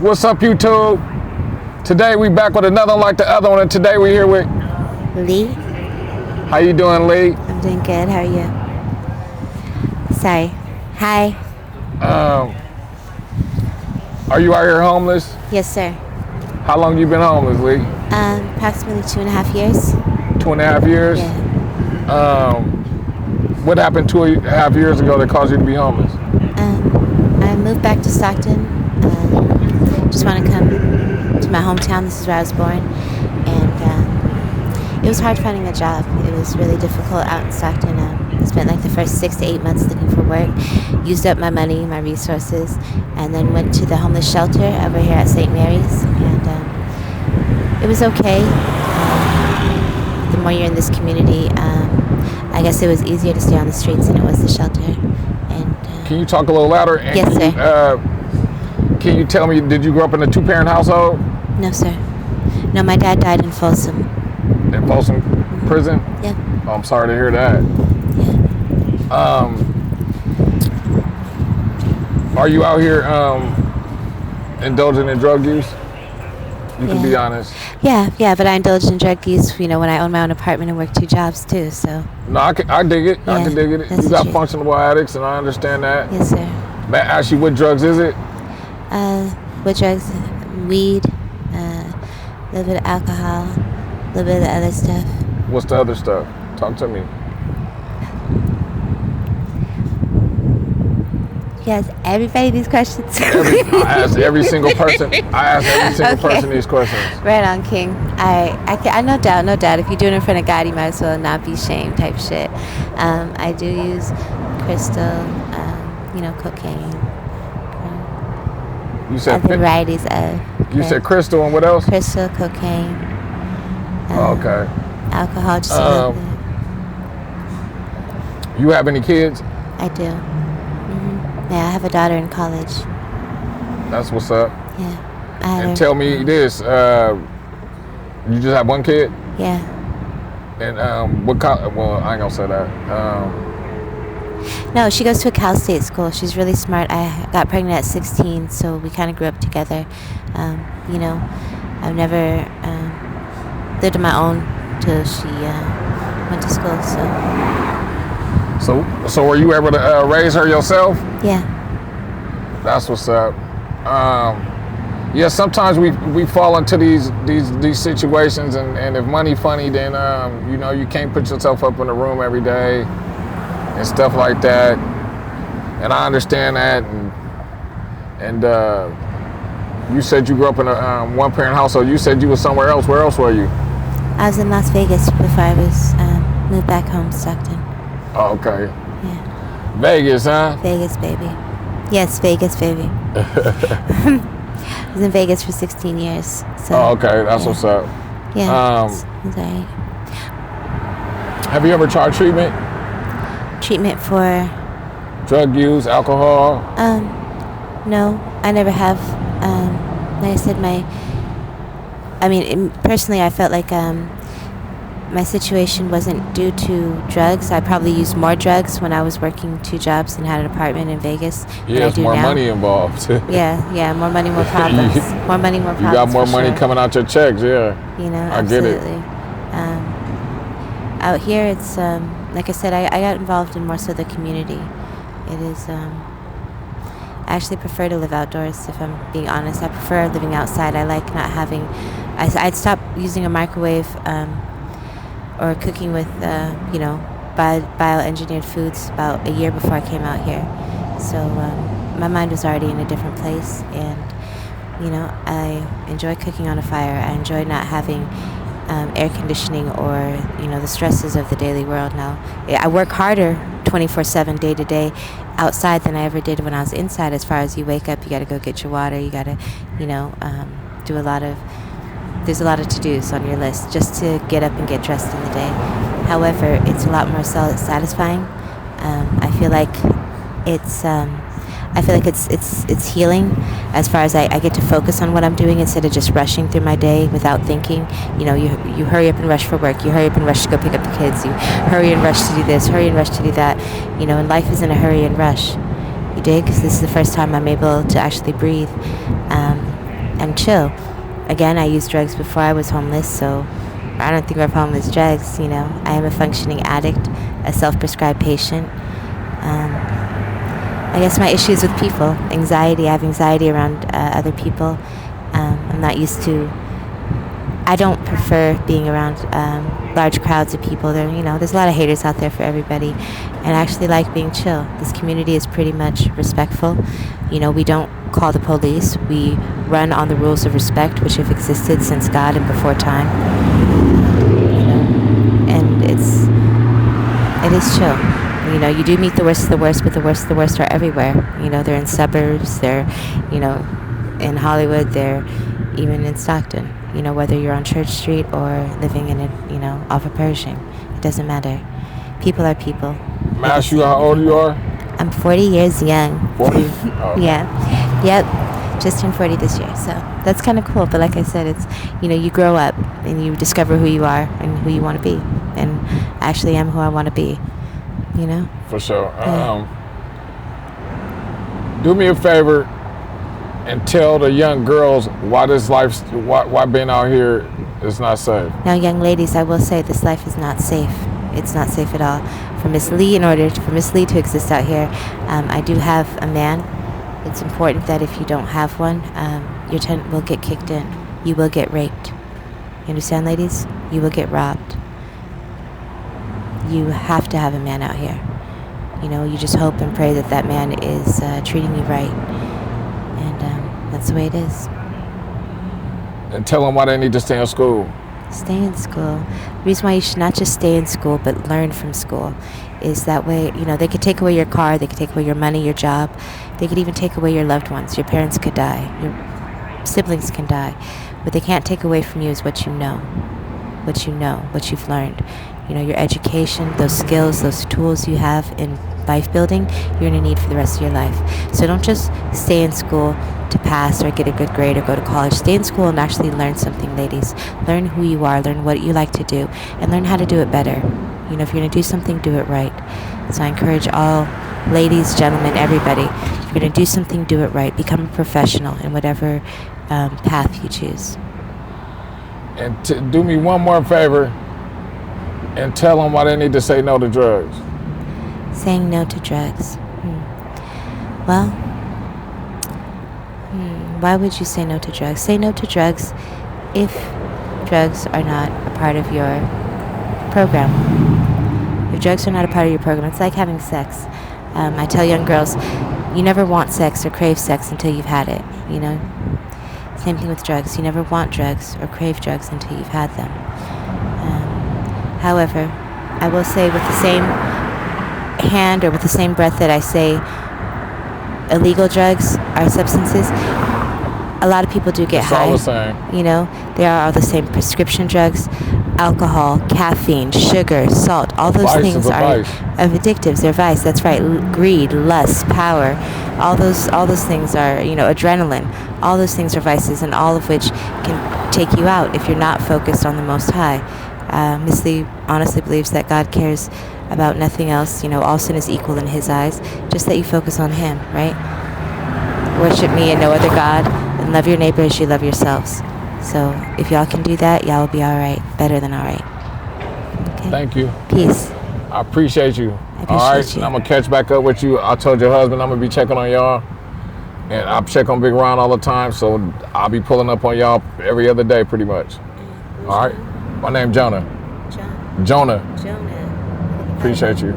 What's up, YouTube? Today we back with another like the other one, and today we're here with Lee. How you doing, Lee? I'm doing good. How are you? Sorry. Hi. Are you out here homeless? Yes, sir. How long you been homeless, Lee? Approximately 2.5 years. 2.5 years? Yeah. What happened 2.5 years ago that caused you to be homeless? I moved back to Stockton. Just want to come to my hometown. This is where I was born. And it was hard finding a job. It was really difficult out in Stockton. I spent like the first 6 to 8 months looking for work, used up my money, my resources, and then went to the homeless shelter over here at St. Mary's. And it was okay. The more you're in this community, I guess it was easier to stay on the streets than it was the shelter. And Can you talk a little louder? And yes, sir. Can you tell me, did you grow up in a 2-parent household? No, sir. No, my dad died in Folsom. In Folsom prison? Yeah. Oh, I'm sorry to hear that. Yeah. Are you out here indulging in drug use? You can be honest. Yeah, but I indulged in drug use, when I owned my own apartment and worked 2 jobs too, so. No, I dig it. I Yeah, can dig it. that's You got true. functional addicts, and I understand that. Yes, sir. May I ask you, what drugs is it? What drugs? Weed, a little bit of alcohol, a little bit of the other stuff. What's the other stuff? Talk to me. Yes, everybody these questions. I ask every single person. Person these questions. Right on, King. I no doubt. If you do it in front of God, you might as well not be shamed type shit. I do use crystal, cocaine. You said Other varieties of. You said crystal and what else? Crystal, cocaine. Okay. Alcohol, just a little bit. You have any kids? I do. Yeah, I have a daughter in college. That's what's up. Yeah. And tell me this: you just have one kid? Yeah. And what college? Well, I ain't gonna say that. No, she goes to a Cal State school. She's really smart. I got pregnant at 16, so we kind of grew up together. I've never lived on my own till she went to school. So were you able to raise her yourself? Yeah. That's what's up. Yeah, sometimes we fall into these situations, and if money funny, then you can't put yourself up in a room every day and stuff like that. And I understand that. And you said you grew up in a 1-parent household. You said you were somewhere else. Where else were you? I was in Las Vegas before I was moved back home to Stockton. Oh, okay. Yeah. Vegas, huh? Vegas, baby. Yes, Vegas, baby. I was in Vegas for 16 years. So, oh, okay. That's what's up. Yeah. It's all right. Have you ever tried treatment? Treatment for? Drug use, alcohol? No, I never have. Like I said, personally, I felt like my situation wasn't due to drugs. I probably used more drugs when I was working 2 jobs and had an apartment in Vegas than I do more now. Money involved. Yeah, more money, more problems. More money, more problems. You got more money sure. coming out your checks, yeah. I get it. Out here, it's like I said, I got involved in more so the community. It is. I actually prefer to live outdoors, if I'm being honest. I prefer living outside. I like not having. I'd stopped using a microwave or cooking with bioengineered foods about a year before I came out here. So my mind was already in a different place, and I enjoy cooking on a fire. I enjoy not having air conditioning or the stresses of the daily world. Now I work harder 24/7 day to day outside than I ever did when I was inside. As far as you wake up, you got to go get your water, you got to do a lot of there's a lot of to-dos on your list just to get up and get dressed in the day. However, it's a lot more satisfying. I feel like it's healing, as far as I get to focus on what I'm doing instead of just rushing through my day without thinking. You hurry up and rush for work. You hurry up and rush to go pick up the kids. You hurry and rush to do this, hurry and rush to do that. And life is in a hurry and rush. You dig? 'Cause this is the first time I'm able to actually breathe. and chill. Again, I used drugs before I was homeless, so I don't think of homeless drugs. I am a functioning addict, a self-prescribed patient. I guess my issues with people, anxiety. I have anxiety around other people. I'm not used to. I don't prefer being around large crowds of people. There's a lot of haters out there for everybody, and I actually like being chill. This community is pretty much respectful. We don't call the police. We run on the rules of respect, which have existed since God and before time. And it is chill. You do meet the worst of the worst, but the worst of the worst are everywhere. They're in suburbs. They're, in Hollywood. They're even in Stockton. Whether you're on Church Street or living in off of Pershing, it doesn't matter. People are people. May I ask you how old you are? I'm 40 years young. 40? Oh. Yeah. Yep. Just turned 40 this year, so that's kind of cool. But like I said, it's you grow up and you discover who you are and who you want to be, and I actually am who I want to be. For sure. Yeah. Do me a favor and tell the young girls why why being out here is not safe. Now, young ladies, I will say this life is not safe. It's not safe at all. For Miss Lee, in order for Miss Lee to exist out here, I do have a man. It's important that if you don't have one, your tent will get kicked in. You will get raped. You understand, ladies? You will get robbed. You have to have a man out here. You just hope and pray that that man is treating you right. And that's the way it is. And tell them why they need to stay in school. Stay in school. The reason why you should not just stay in school, but learn from school, is that way, they could take away your car, they could take away your money, your job. They could even take away your loved ones. Your parents could die. Your siblings can die. What they can't take away from you is what you know. What you've learned. Your education, those skills, those tools you have in life building, you're going to need for the rest of your life. So don't just stay in school to pass or get a good grade or go to college. Stay in school and actually learn something, ladies. Learn who you are, learn what you like to do, and learn how to do it better. If you're going to do something, do it right. So I encourage all ladies, gentlemen, everybody, if you're going to do something, do it right. Become a professional in whatever path you choose. And do me one more favor and tell them why they need to say no to drugs. Saying no to drugs. Well, why would you say no to drugs? Say no to drugs if drugs are not a part of your program. If drugs are not a part of your program, it's like having sex. I tell young girls, you never want sex or crave sex until you've had it, Same thing with drugs. You never want drugs or crave drugs until you've had them. However, I will say with the same hand or with the same breath that I say illegal drugs are substances, a lot of people do get high. All the same. They are all the same. Prescription drugs, alcohol, caffeine, sugar, salt, all those things are addictives. They're vice. That's right. Greed, lust, power, all those things are, adrenaline. All those things are vices, and all of which can take you out if you're not focused on the Most High. Miss Lee honestly believes that God cares about nothing else. All sin is equal in His eyes. Just that you focus on Him, right? Worship me and no other God, and love your neighbor as you love yourselves. So if y'all can do that, y'all will be all right. Better than all right. Okay? Thank you. Peace. I appreciate you. I appreciate all right, you. I'm going to catch back up with you. I told your husband I'm going to be checking on y'all. And I check on Big Ron all the time, so I'll be pulling up on y'all every other day pretty much. All right? My name's Jonah. Jonah. Appreciate you.